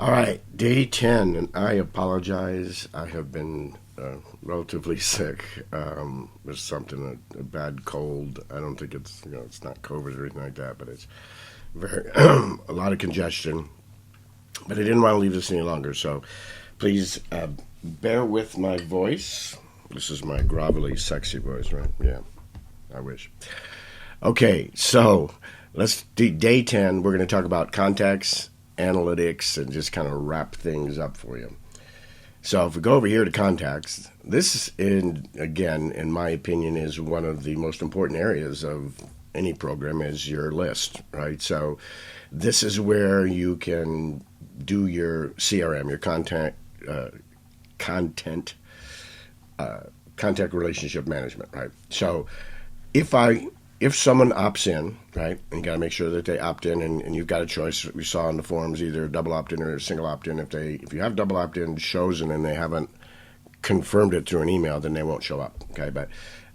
All right, day 10, and I apologize. I have been relatively sick with something, a bad cold. I don't think it's not COVID or anything like that, but it's very, a lot of congestion. But I didn't want to leave this any longer, so please bear with my voice. This is my grovelly, sexy voice, right? Yeah, I wish. Okay, so let's do day 10. We're going to talk about contacts, analytics, and just kind of wrap things up for you. So if we go over here to contacts, this, again, in my opinion, is one of the most important areas of any program is your list, right? So this is where you can do your CRM, your content contact relationship management, right? So if someone opts in, right, and you got to make sure that they opt in, and you've got a choice. We saw in the forums either double opt in or single opt in. If you have double opt in chosen and they haven't confirmed it through an email, then they won't show up. Okay, but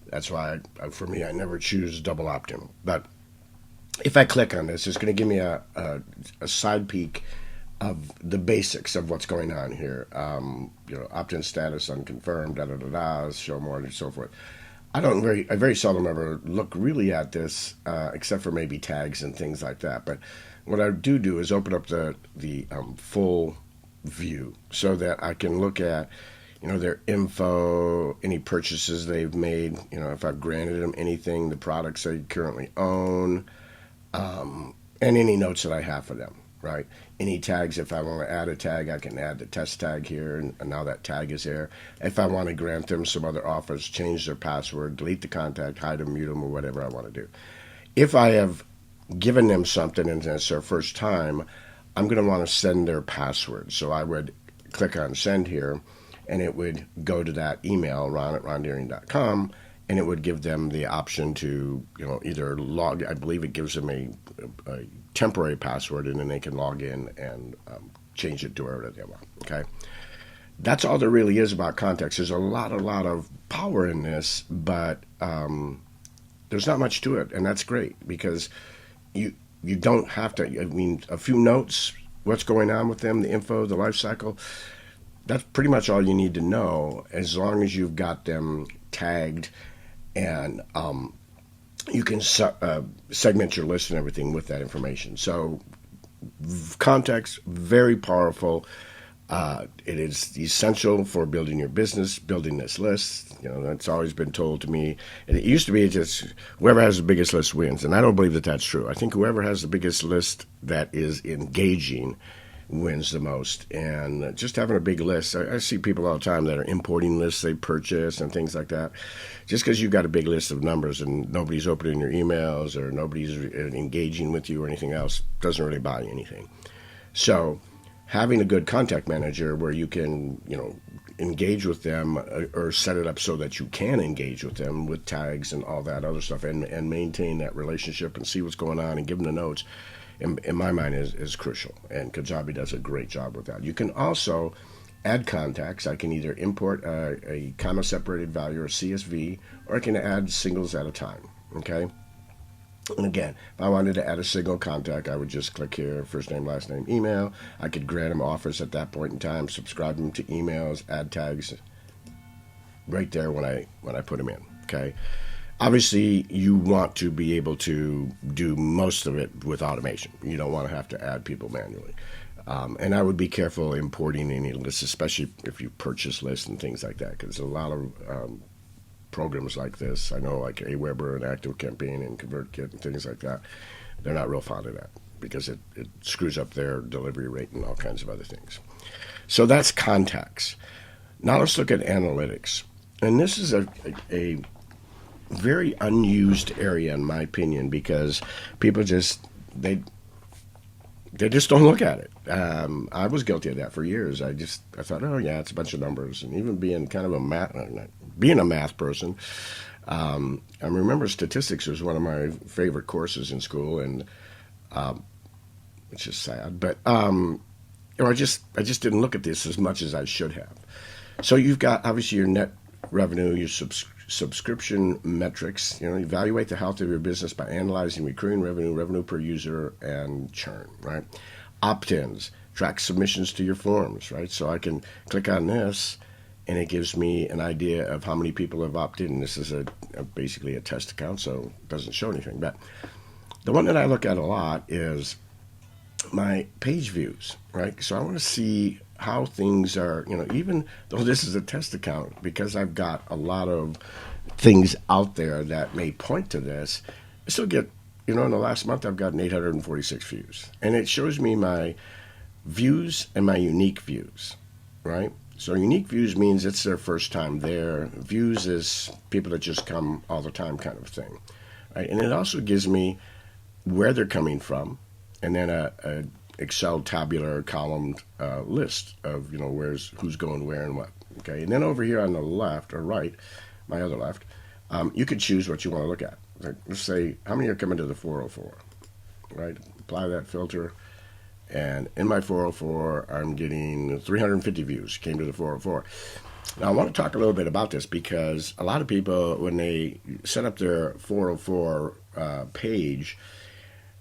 that's why for me I never choose double opt in. But if I click on this, it's going to give me a side peek of the basics of what's going on here. Opt-in status unconfirmed, show more, and so forth. I very seldom ever look really at this, except for maybe tags and things like that. But what I do is open up the full view so that I can look at, their info, any purchases they've made, if I've granted them anything, the products they currently own, and any notes that I have for them. Right. Any tags, if I want to add a tag, I can add the test tag here, and now that tag is there. If I want to grant them some other offers, change their password, delete the contact, hide them, mute them, or whatever I want to do. If I have given them something and it's their first time, I'm going to want to send their password. So I would click on send here, and it would go to that email, ron@rondeering.com, and it would give them the option to, either log. I believe it gives them a temporary password, and then they can log in and change it to wherever they want. Okay, that's all there really is about contacts. There's a lot of power in this, but there's not much to it, and that's great because you don't have to. I mean, a few notes, what's going on with them, the info, the life cycle. That's pretty much all you need to know, as long as you've got them tagged, and you can segment your list and everything with that information. So context, very powerful. It is essential for building your business, building this list. That's always been told to me. And it used to be just whoever has the biggest list wins. And I don't believe that that's true. I think whoever has the biggest list that is engaging wins the most. And just having a big list, I see people all the time that are importing lists they purchase and things like that. Just because you've got a big list of numbers and nobody's opening your emails or nobody's engaging with you or anything else doesn't really buy you anything. So having a good contact manager where you can, engage with them or set it up so that you can engage with them with tags and all that other stuff and maintain that relationship and see what's going on and give them the notes, in my mind, is crucial. And Kajabi does a great job with that. You can also add contacts. I can either import a comma-separated value or CSV, or I can add singles at a time, okay? And again, if I wanted to add a single contact, I would just click here, first name, last name, email. I could grant them offers at that point in time, subscribe them to emails, add tags right there when I put them in, okay? Obviously, you want to be able to do most of it with automation. You don't want to have to add people manually. And I would be careful importing any lists, especially if you purchase lists and things like that, because a lot of programs like this, I know like Aweber and ActiveCampaign and ConvertKit and things like that, they're not real fond of that because it screws up their delivery rate and all kinds of other things. So that's contacts. Now let's look at analytics. And this is a very unused area in my opinion because people just they just don't look at it. I was guilty of that for years. I thought, oh yeah, it's a bunch of numbers. And even being kind of a math person, I remember statistics was one of my favorite courses in school, and which is sad. But I just didn't look at this as much as I should have. So you've got obviously your net revenue, your subscription metrics. Evaluate the health of your business by analyzing recurring revenue, revenue per user, and churn. Right? Opt-ins. track submissions to your forms, right? So I can click on this, and it gives me an idea of how many people have opted in. This is basically a test account, so it doesn't show anything. But the one that I look at a lot is my page views, right? So I want to see how things are, even though this is a test account, because I've got a lot of things out there that may point to this, I still get, in the last month I've gotten 846 views. And it shows me my views and my unique views, right? So unique views means it's their first time there. Views is people that just come all the time kind of thing, right? And it also gives me where they're coming from, and then a Excel tabular column list of who's going where and what. Okay, and then over here on the left or right, my other left, you could choose what you want to look at. Like, let's say how many are coming to the 404, right? Apply that filter, and in my 404, I'm getting 350 views came to the 404. Now I want to talk a little bit about this because a lot of people, when they set up their 404 page,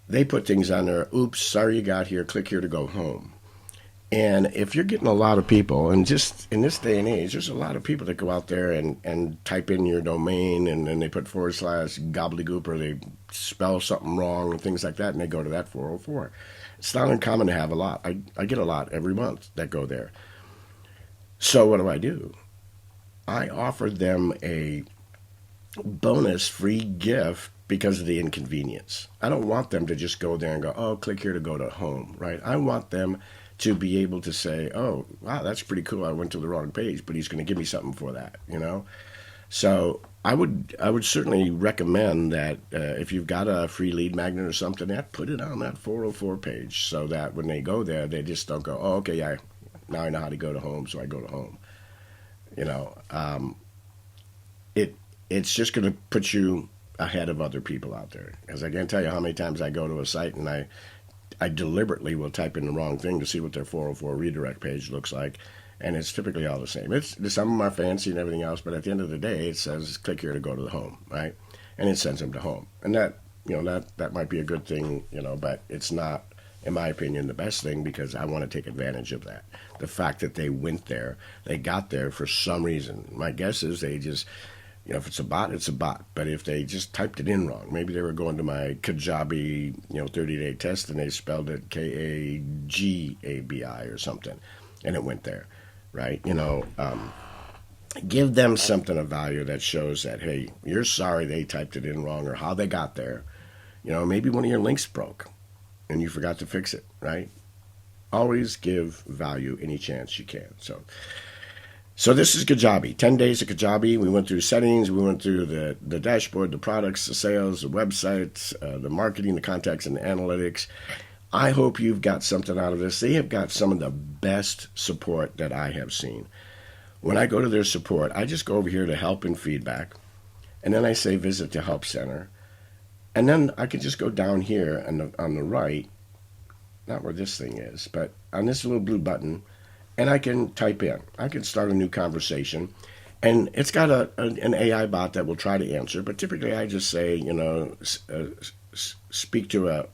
they put things on there. Oops, sorry you got here. Click here to go home. And if you're getting a lot of people, and just in this day and age, there's a lot of people that go out there and type in your domain, and then they put / gobbledygook, or they spell something wrong and things like that, and they go to that 404. It's not uncommon to have a lot. I get a lot every month that go there. So what do? I offer them a bonus free gift because of the inconvenience. I don't want them to just go there and go, oh, click here to go to home, right? I want them to be able to say, oh, wow, that's pretty cool. I went to the wrong page, but he's going to give me something for that, So I would certainly recommend that if you've got a free lead magnet or something, put it on that 404 page so that when they go there, they just don't go, oh, okay, yeah, now I know how to go to home, so I go to home. It's just going to put you ahead of other people out there. Because I can't tell you how many times I go to a site and I deliberately will type in the wrong thing to see what their 404 redirect page looks like, and it's typically all the same. Some of them are fancy and everything else, but at the end of the day, it says click here to go to the home, right? And it sends them to home, and that might be a good thing, but it's not, in my opinion, the best thing, because I want to take advantage of that. The fact that they went there, they got there for some reason. My guess is they just, if it's a bot, it's a bot. But if they just typed it in wrong, maybe they were going to my Kajabi, 30-day test, and they spelled it Kagabi or something, and it went there, right? Give them something of value that shows that, hey, you're sorry they typed it in wrong or how they got there. Maybe one of your links broke and you forgot to fix it, right? Always give value any chance you can. So this is Kajabi. 10 days of Kajabi. We went through settings. We went through the dashboard, the products, the sales, the websites, the marketing, the contacts, and the analytics. I hope you've got something out of this. They have got some of the best support that I have seen. When I go to their support, I just go over here to help and feedback, and then I say visit the help center. And then I can just go down here on the right, not where this thing is, but on this little blue button, and I can type in. I can start a new conversation, and it's got an AI bot that will try to answer. But typically, I just say, speak to a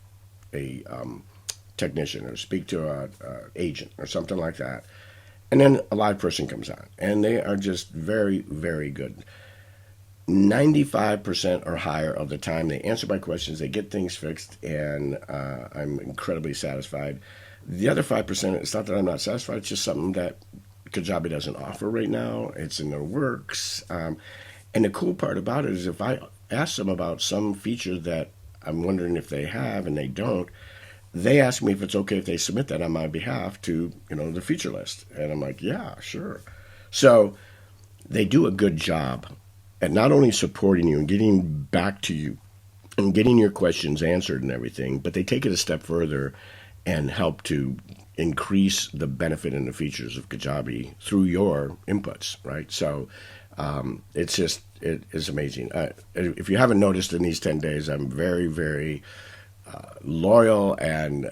technician, or speak to a agent, or something like that, and then a live person comes on, and they are just very, very good. 95% or higher of the time, they answer my questions, they get things fixed, and I'm incredibly satisfied. The other 5%, it's not that I'm not satisfied, it's just something that Kajabi doesn't offer right now. It's in the works. And the cool part about it is if I ask them about some feature that I'm wondering if they have and they don't, they ask me if it's okay if they submit that on my behalf to, the feature list. And I'm like, yeah, sure. So they do a good job at not only supporting you and getting back to you and getting your questions answered and everything, but they take it a step further and help to increase the benefit and the features of Kajabi through your inputs, right? So it is amazing. If you haven't noticed in these 10 days, I'm very, very loyal and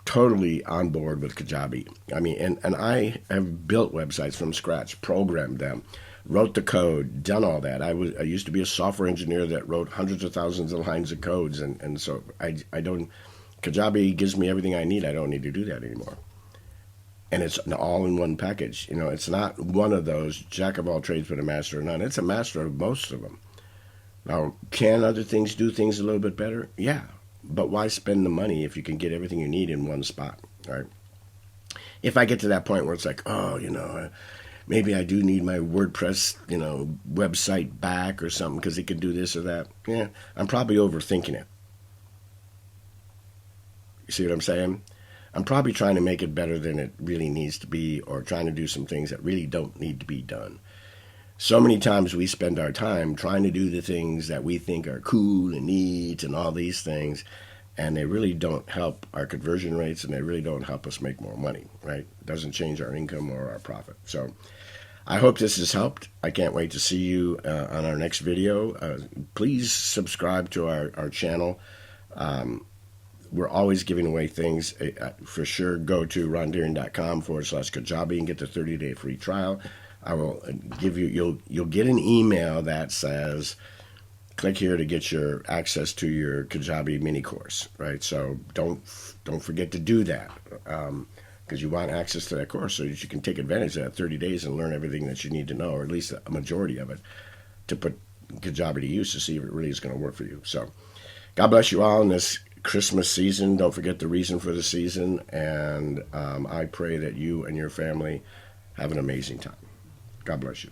totally on board with Kajabi. I mean, and I have built websites from scratch, programmed them, wrote the code, done all that. I used to be a software engineer that wrote hundreds of thousands of lines of codes, and so I don't. Kajabi gives me everything I need. I don't need to do that anymore. and it's an all-in-one package. You know, it's not one of those jack of all trades but a master of none. It's a master of most of them. Now, can other things do things a little bit better? Yeah, but why spend the money if you can get everything you need in one spot, right? If I get to that point where it's like, oh, maybe I do need my WordPress, website back or something because it can do this or that. Yeah, I'm probably overthinking it. You see what I'm saying? I'm probably trying to make it better than it really needs to be, or trying to do some things that really don't need to be done. So many times we spend our time trying to do the things that we think are cool and neat and all these things, and they really don't help our conversion rates, and they really don't help us make more money, right? It doesn't change our income or our profit. So I hope this has helped. I can't wait to see you on our next video. Please subscribe to our channel. We're always giving away things. For sure, go to rondeering.com/Kajabi and get the 30-day free trial. I will give you, you'll get an email that says, click here to get your access to your Kajabi mini course, right? So don't forget to do that, because you want access to that course so that you can take advantage of that 30 days and learn everything that you need to know, or at least a majority of it, to put Kajabi to use to see if it really is going to work for you. So God bless you all in this Christmas season. Don't forget the reason for the season, and I pray that you and your family have an amazing time. God bless you.